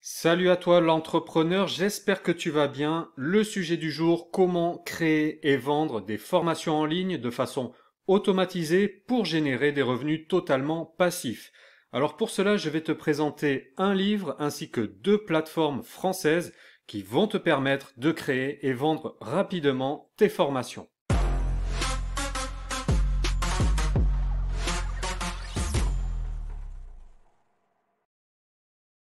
Salut à toi l'entrepreneur, j'espère que tu vas bien. Le sujet du jour, comment créer et vendre des formations en ligne de façon automatisée pour générer des revenus totalement passifs. Alors pour cela, je vais te présenter un livre ainsi que deux plateformes françaises qui vont te permettre de créer et vendre rapidement tes formations.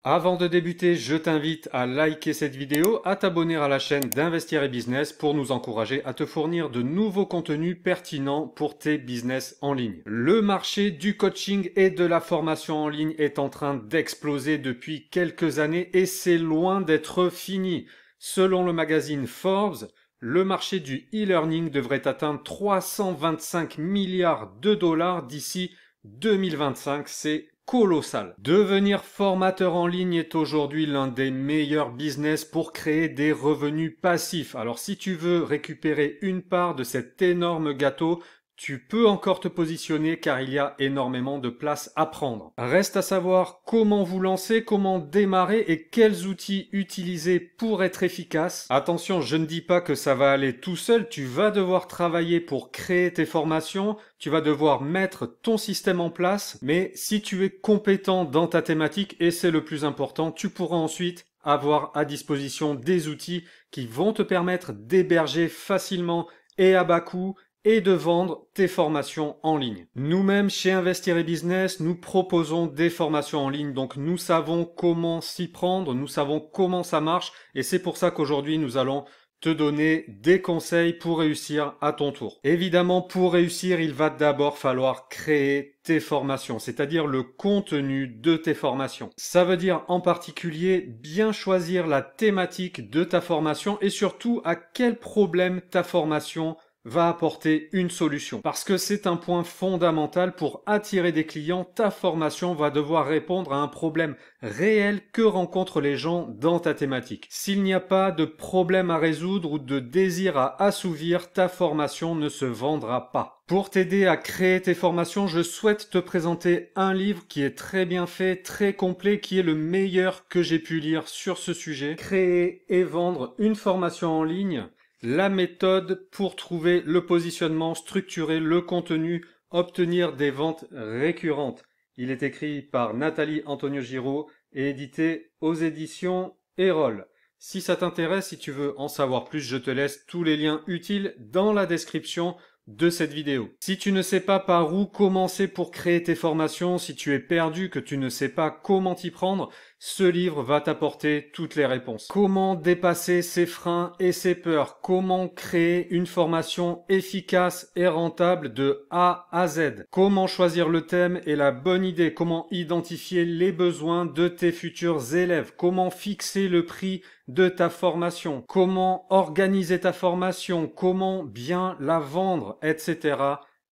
Avant de débuter, je t'invite à liker cette vidéo, à t'abonner à la chaîne d'Investir et Business pour nous encourager à te fournir de nouveaux contenus pertinents pour tes business en ligne. Le marché du coaching et de la formation en ligne est en train d'exploser depuis quelques années et c'est loin d'être fini. Selon le magazine Forbes, le marché du e-learning devrait atteindre 325 milliards de dollars d'ici 2025. C'est colossal. Devenir formateur en ligne est aujourd'hui l'un des meilleurs business pour créer des revenus passifs. Alors si tu veux récupérer une part de cet énorme gâteau, tu peux encore te positionner car il y a énormément de place à prendre. Reste à savoir comment vous lancer, comment démarrer et quels outils utiliser pour être efficace. Attention, je ne dis pas que ça va aller tout seul, tu vas devoir travailler pour créer tes formations, tu vas devoir mettre ton système en place, mais si tu es compétent dans ta thématique, et c'est le plus important, tu pourras ensuite avoir à disposition des outils qui vont te permettre d'héberger facilement et à bas coût et de vendre tes formations en ligne. Nous-mêmes, chez Investir et Business, nous proposons des formations en ligne, donc nous savons comment s'y prendre, nous savons comment ça marche, et c'est pour ça qu'aujourd'hui, nous allons te donner des conseils pour réussir à ton tour. Évidemment, pour réussir, il va d'abord falloir créer tes formations, c'est-à-dire le contenu de tes formations. Ça veut dire en particulier bien choisir la thématique de ta formation et surtout à quel problème ta formation va apporter une solution. Parce que c'est un point fondamental pour attirer des clients, ta formation va devoir répondre à un problème réel que rencontrent les gens dans ta thématique. S'il n'y a pas de problème à résoudre ou de désir à assouvir, ta formation ne se vendra pas. Pour t'aider à créer tes formations, je souhaite te présenter un livre qui est très bien fait, très complet, qui est le meilleur que j'ai pu lire sur ce sujet. Créer et vendre une formation en ligne. La méthode pour trouver le positionnement, structurer le contenu, obtenir des ventes récurrentes. Il est écrit par Nathalie Antonio Giraud et édité aux éditions Erol. Si ça t'intéresse, si tu veux en savoir plus, je te laisse tous les liens utiles dans la description de cette vidéo. Si tu ne sais pas par où commencer pour créer tes formations, si tu es perdu, que tu ne sais pas comment t'y prendre, ce livre va t'apporter toutes les réponses. Comment dépasser ses freins et ses peurs? Comment créer une formation efficace et rentable de A à Z? Comment choisir le thème et la bonne idée? Comment identifier les besoins de tes futurs élèves? Comment fixer le prix de ta formation? Comment organiser ta formation? Comment bien la vendre? Etc.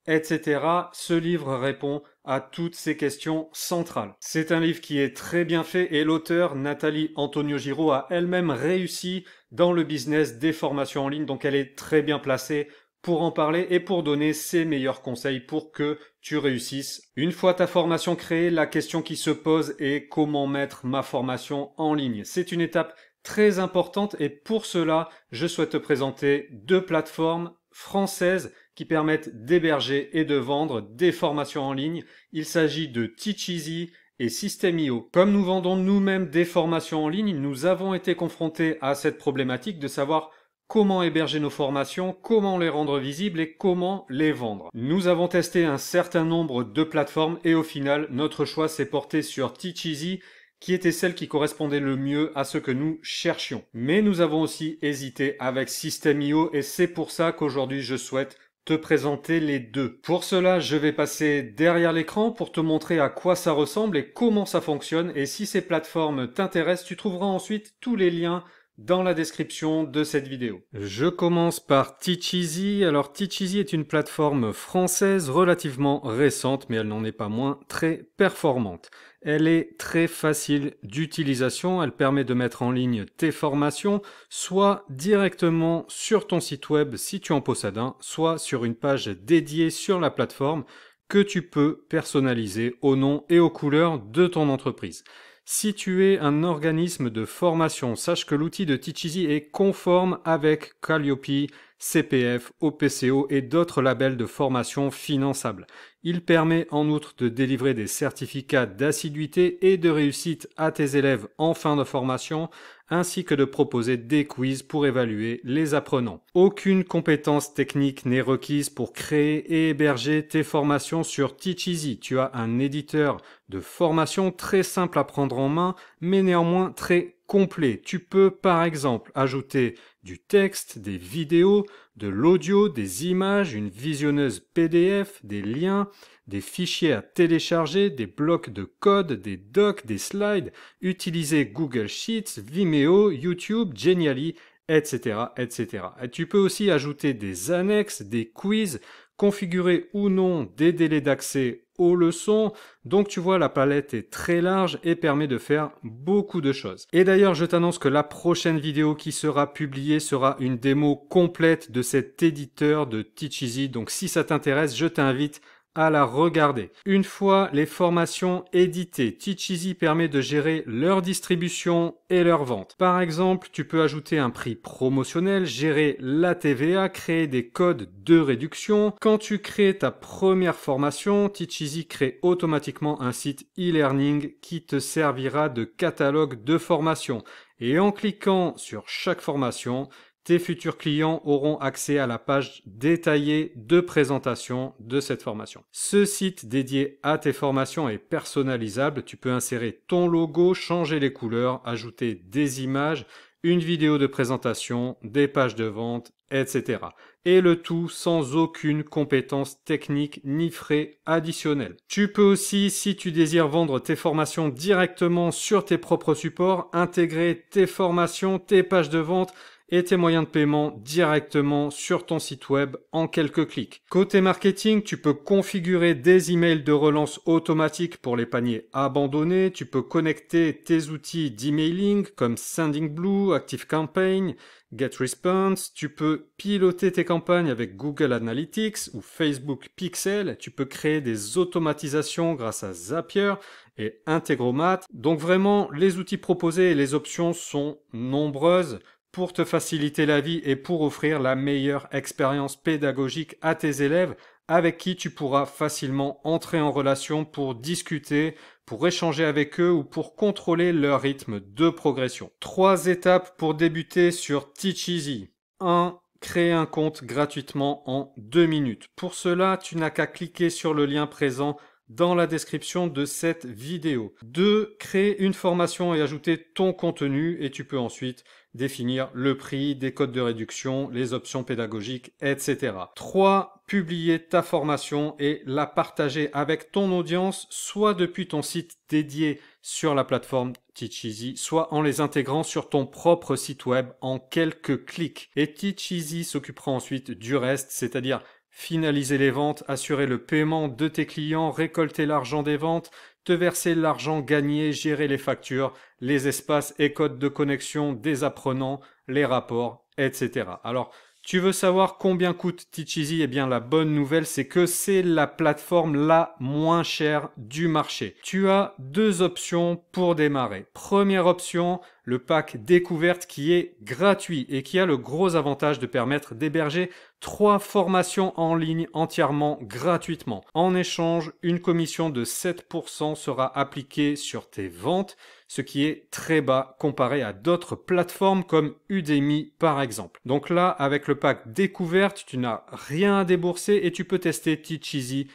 etc. Ce livre répond à toutes ces questions centrales. C'est un livre qui est très bien fait et l'auteur, Nathalie Antonio Giraud, a elle-même réussi dans le business des formations en ligne, donc elle est très bien placée pour en parler et pour donner ses meilleurs conseils pour que tu réussisses. Une fois ta formation créée, la question qui se pose est comment mettre ma formation en ligne. C'est une étape très importante et pour cela, je souhaite te présenter deux plateformes françaises qui permettent d'héberger et de vendre des formations en ligne. Il s'agit de Teacheasy et System.io. Comme nous vendons nous-mêmes des formations en ligne, nous avons été confrontés à cette problématique de savoir comment héberger nos formations, comment les rendre visibles et comment les vendre. Nous avons testé un certain nombre de plateformes et au final, notre choix s'est porté sur Teacheasy qui était celle qui correspondait le mieux à ce que nous cherchions. Mais nous avons aussi hésité avec System.io et c'est pour ça qu'aujourd'hui je souhaite te présenter les deux. Pour cela, je vais passer derrière l'écran pour te montrer à quoi ça ressemble et comment ça fonctionne. Et si ces plateformes t'intéressent, tu trouveras ensuite tous les liens dans la description de cette vidéo. Je commence par Teacheasy. Alors Teacheasy est une plateforme française relativement récente, mais elle n'en est pas moins très performante. Elle est très facile d'utilisation, elle permet de mettre en ligne tes formations, soit directement sur ton site web si tu en possèdes un, soit sur une page dédiée sur la plateforme que tu peux personnaliser au nom et aux couleurs de ton entreprise. Si tu es un organisme de formation, sache que l'outil de Teacheasy est conforme avec Calliope, CPF, OPCO et d'autres labels de formation finançables. Il permet en outre de délivrer des certificats d'assiduité et de réussite à tes élèves en fin de formation, ainsi que de proposer des quiz pour évaluer les apprenants. Aucune compétence technique n'est requise pour créer et héberger tes formations sur Teacheasy. Tu as un éditeur de formation très simple à prendre en main, mais néanmoins très complet. Tu peux par exemple ajouter du texte, des vidéos, de l'audio, des images, une visionneuse PDF, des liens, des fichiers à télécharger, des blocs de code, des docs, des slides, utiliser Google Sheets, Vimeo, YouTube, Genially, etc., etc. Et tu peux aussi ajouter des annexes, des quiz, configurer ou non des délais d'accès aux leçons. Donc tu vois, la palette est très large et permet de faire beaucoup de choses. Et d'ailleurs, je t'annonce que la prochaine vidéo qui sera publiée sera une démo complète de cet éditeur de Teacheasy. Donc si ça t'intéresse, je t'invite à la regarder. Une fois les formations éditées, Teacheasy permet de gérer leur distribution et leur vente. Par exemple, tu peux ajouter un prix promotionnel, gérer la TVA, créer des codes de réduction. Quand tu crées ta première formation, Teacheasy crée automatiquement un site e-learning qui te servira de catalogue de formation. Et en cliquant sur chaque formation, tes futurs clients auront accès à la page détaillée de présentation de cette formation. Ce site dédié à tes formations est personnalisable. Tu peux insérer ton logo, changer les couleurs, ajouter des images, une vidéo de présentation, des pages de vente, etc. Et le tout sans aucune compétence technique ni frais additionnels. Tu peux aussi, si tu désires vendre tes formations directement sur tes propres supports, intégrer tes formations, tes pages de vente et tes moyens de paiement directement sur ton site web en quelques clics. Côté marketing, tu peux configurer des emails de relance automatique pour les paniers abandonnés. Tu peux connecter tes outils d'emailing comme Sendingblue, ActiveCampaign, GetResponse. Tu peux piloter tes campagnes avec Google Analytics ou Facebook Pixel. Tu peux créer des automatisations grâce à Zapier et Integromat. Donc vraiment, les outils proposés et les options sont nombreuses pour te faciliter la vie et pour offrir la meilleure expérience pédagogique à tes élèves avec qui tu pourras facilement entrer en relation pour discuter, pour échanger avec eux ou pour contrôler leur rythme de progression. 3 étapes pour débuter sur Teacheasy. 1. Créer un compte gratuitement en 2 minutes. Pour cela, tu n'as qu'à cliquer sur le lien présent dans la description de cette vidéo. 2. Créer une formation et ajouter ton contenu et tu peux ensuite définir le prix, des codes de réduction, les options pédagogiques, etc. 3. Publier ta formation et la partager avec ton audience, soit depuis ton site dédié sur la plateforme Teacheasy, soit en les intégrant sur ton propre site web en quelques clics. Et Teacheasy s'occupera ensuite du reste, c'est-à-dire finaliser les ventes, assurer le paiement de tes clients, récolter l'argent des ventes, te verser l'argent gagné, gérer les factures, les espaces et codes de connexion des apprenants, les rapports, etc. Alors, tu veux savoir combien coûte Teacheasy? Eh bien, la bonne nouvelle, c'est que c'est la plateforme la moins chère du marché. Tu as 2 options pour démarrer. Première option, le pack découverte qui est gratuit et qui a le gros avantage de permettre d'héberger 3 formations en ligne entièrement gratuitement. En échange, une commission de 7% sera appliquée sur tes ventes, ce qui est très bas comparé à d'autres plateformes comme Udemy par exemple. Donc là, avec le pack découverte, tu n'as rien à débourser et tu peux tester Teacheasy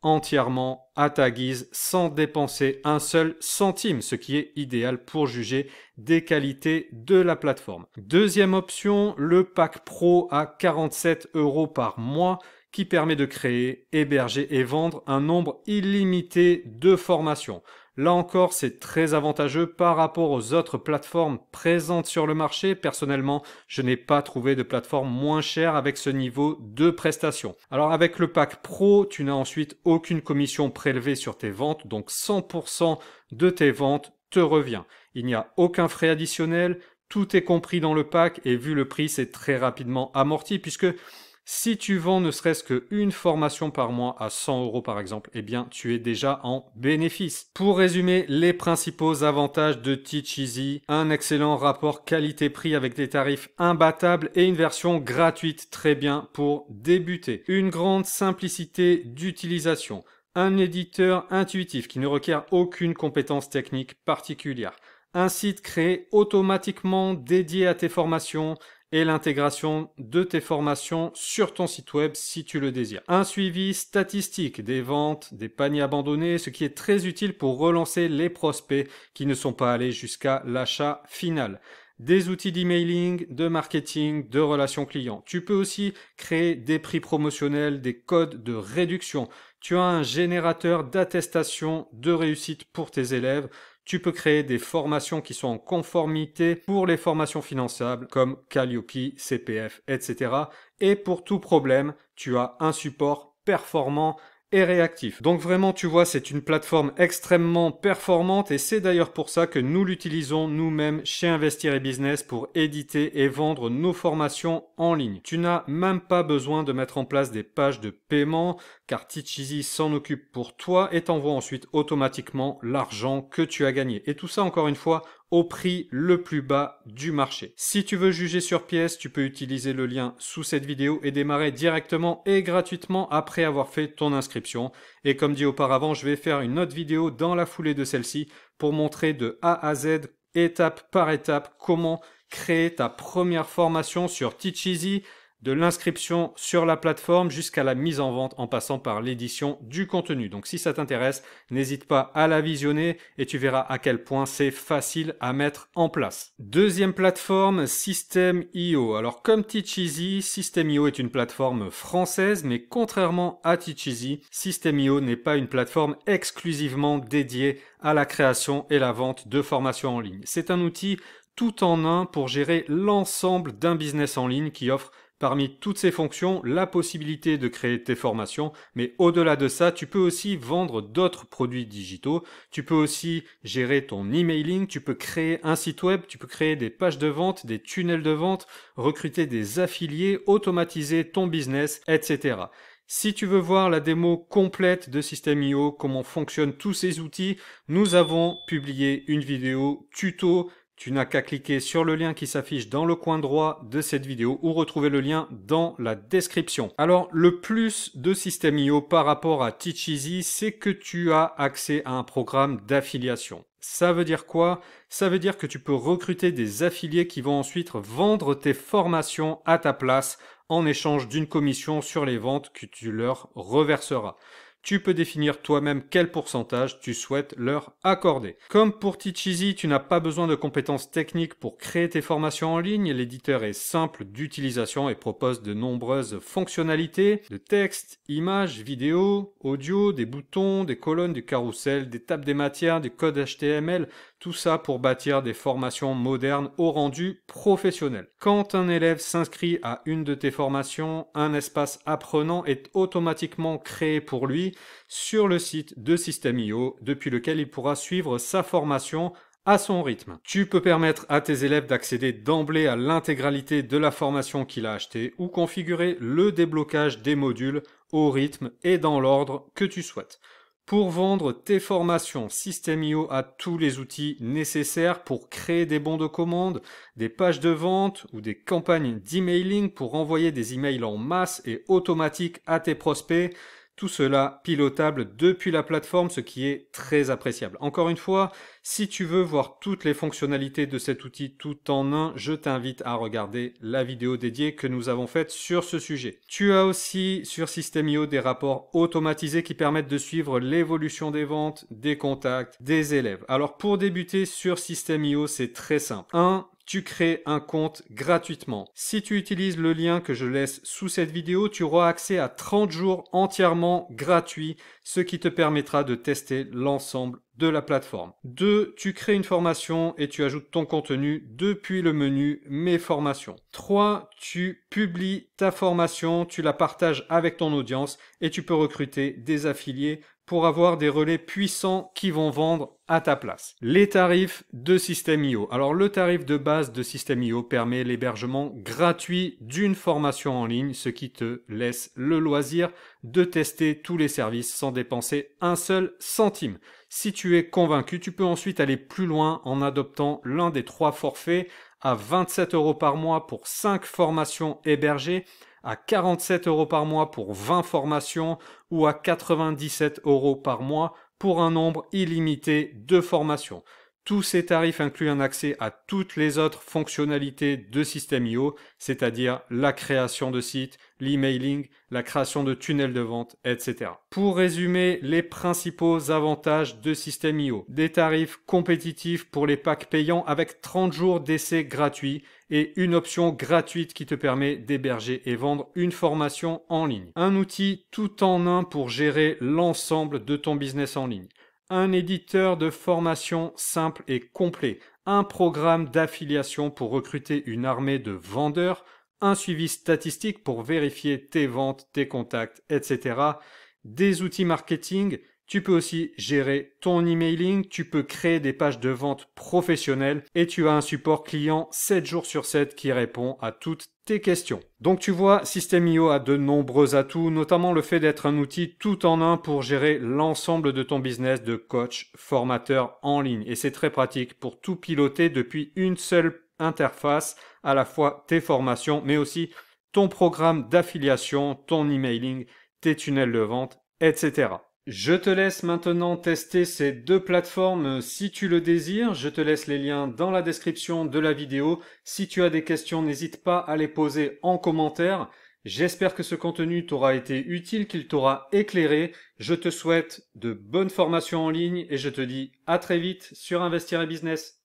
entièrement à ta guise sans dépenser un seul centime, ce qui est idéal pour juger des qualités de la plateforme. Deuxième option, le pack pro à 47 € par mois qui permet de créer, héberger et vendre un nombre illimité de formations. Là encore, c'est très avantageux par rapport aux autres plateformes présentes sur le marché. Personnellement, je n'ai pas trouvé de plateforme moins chère avec ce niveau de prestation. Alors avec le pack pro, tu n'as ensuite aucune commission prélevée sur tes ventes, donc 100% de tes ventes te revient. Il n'y a aucun frais additionnel, tout est compris dans le pack et vu le prix, c'est très rapidement amorti puisque Si tu vends ne serait-ce qu'une formation par mois à 100 € par exemple, eh bien tu es déjà en bénéfice. Pour résumer les principaux avantages de Teach Easy, un excellent rapport qualité-prix avec des tarifs imbattables et une version gratuite très bien pour débuter. Une grande simplicité d'utilisation. Un éditeur intuitif qui ne requiert aucune compétence technique particulière. Un site créé automatiquement dédié à tes formations et l'intégration de tes formations sur ton site web si tu le désires. Un suivi statistique des ventes, des paniers abandonnés, ce qui est très utile pour relancer les prospects qui ne sont pas allés jusqu'à l'achat final. Des outils d'emailing, de marketing, de relations clients. Tu peux aussi créer des prix promotionnels, des codes de réduction. Tu as un générateur d'attestation de réussite pour tes élèves. Tu peux créer des formations qui sont en conformité pour les formations finançables comme Calliope, CPF, etc. Et pour tout problème, tu as un support performant et réactif. Donc vraiment, tu vois, c'est une plateforme extrêmement performante et c'est d'ailleurs pour ça que nous l'utilisons nous-mêmes chez Investir et Business pour éditer et vendre nos formations en ligne. Tu n'as même pas besoin de mettre en place des pages de paiement car Teach Easy s'en occupe pour toi et t'envoie ensuite automatiquement l'argent que tu as gagné. Et tout ça, encore une fois, au prix le plus bas du marché. Si tu veux juger sur pièce, tu peux utiliser le lien sous cette vidéo et démarrer directement et gratuitement après avoir fait ton inscription. Et comme dit auparavant, je vais faire une autre vidéo dans la foulée de celle-ci pour montrer de A à Z, étape par étape, comment créer ta première formation sur Teach Easy, de l'inscription sur la plateforme jusqu'à la mise en vente en passant par l'édition du contenu. Donc si ça t'intéresse, n'hésite pas à la visionner et tu verras à quel point c'est facile à mettre en place. Deuxième plateforme, System.io. Alors comme Teach Easy, System.io est une plateforme française, mais contrairement à Teach Easy, System.io n'est pas une plateforme exclusivement dédiée à la création et la vente de formations en ligne. C'est un outil tout en un pour gérer l'ensemble d'un business en ligne qui offre parmi toutes ces fonctions, la possibilité de créer tes formations, mais au-delà de ça, tu peux aussi vendre d'autres produits digitaux, tu peux aussi gérer ton emailing, tu peux créer un site web, tu peux créer des pages de vente, des tunnels de vente, recruter des affiliés, automatiser ton business, etc. Si tu veux voir la démo complète de System.io, comment fonctionnent tous ces outils, nous avons publié une vidéo tuto. Tu n'as qu'à cliquer sur le lien qui s'affiche dans le coin droit de cette vidéo ou retrouver le lien dans la description. Alors, le plus de System.io par rapport à Teach Easy, c'est que tu as accès à un programme d'affiliation. Ça veut dire quoi? Ça veut dire que tu peux recruter des affiliés qui vont ensuite vendre tes formations à ta place en échange d'une commission sur les ventes que tu leur reverseras. Tu peux définir toi-même quel pourcentage tu souhaites leur accorder. Comme pour Teach Easy, tu n'as pas besoin de compétences techniques pour créer tes formations en ligne. L'éditeur est simple d'utilisation et propose de nombreuses fonctionnalités de texte, images, vidéos, audio, des boutons, des colonnes, du carrousel, des tables des matières, du code HTML, tout ça pour bâtir des formations modernes au rendu professionnel. Quand un élève s'inscrit à une de tes formations, un espace apprenant est automatiquement créé pour lui sur le site de System.io depuis lequel il pourra suivre sa formation à son rythme. Tu peux permettre à tes élèves d'accéder d'emblée à l'intégralité de la formation qu'il a achetée ou configurer le déblocage des modules au rythme et dans l'ordre que tu souhaites. Pour vendre tes formations, System.io a tous les outils nécessaires pour créer des bons de commande, des pages de vente ou des campagnes d'emailing pour envoyer des emails en masse et automatiques à tes prospects. Tout cela pilotable depuis la plateforme, ce qui est très appréciable. Encore une fois, si tu veux voir toutes les fonctionnalités de cet outil tout en un, je t'invite à regarder la vidéo dédiée que nous avons faite sur ce sujet. Tu as aussi sur System.io des rapports automatisés qui permettent de suivre l'évolution des ventes, des contacts, des élèves. Alors pour débuter sur System.io, c'est très simple. Tu crées un compte gratuitement. Si tu utilises le lien que je laisse sous cette vidéo, tu auras accès à 30 jours entièrement gratuits, ce qui te permettra de tester l'ensemble de la plateforme. 2. Tu crées une formation et tu ajoutes ton contenu depuis le menu Mes formations. 3. Tu publies ta formation, tu la partages avec ton audience et tu peux recruter des affiliés pour avoir des relais puissants qui vont vendre à ta place. Les tarifs de System.io. Alors le tarif de base de System.io permet l'hébergement gratuit d'une formation en ligne, ce qui te laisse le loisir de tester tous les services sans dépenser un seul centime. Si tu es convaincu, tu peux ensuite aller plus loin en adoptant l'un des 3 forfaits à 27 € par mois pour 5 formations hébergées, à 47 € par mois pour 20 formations ou à 97 € par mois pour un nombre illimité de formations. Tous ces tarifs incluent un accès à toutes les autres fonctionnalités de System.io, c'est-à-dire la création de sites, l'emailing, la création de tunnels de vente, etc. Pour résumer les principaux avantages de System.io, des tarifs compétitifs pour les packs payants avec 30 jours d'essai gratuit et une option gratuite qui te permet d'héberger et vendre une formation en ligne. Un outil tout en un pour gérer l'ensemble de ton business en ligne. Un éditeur de formation simple et complet, un programme d'affiliation pour recruter une armée de vendeurs, un suivi statistique pour vérifier tes ventes, tes contacts, etc. Des outils marketing, tu peux aussi gérer ton emailing, tu peux créer des pages de vente professionnelles et tu as un support client 7 jours sur 7 qui répond à toutes tes questions. Donc tu vois, System.io a de nombreux atouts, notamment le fait d'être un outil tout en un pour gérer l'ensemble de ton business de coach, formateur en ligne. Et c'est très pratique pour tout piloter depuis une seule interface, à la fois tes formations, mais aussi ton programme d'affiliation, ton emailing, tes tunnels de vente, etc. Je te laisse maintenant tester ces 2 plateformes si tu le désires. Je te laisse les liens dans la description de la vidéo. Si tu as des questions, n'hésite pas à les poser en commentaire. J'espère que ce contenu t'aura été utile, qu'il t'aura éclairé. Je te souhaite de bonnes formations en ligne et je te dis à très vite sur Investir et Business.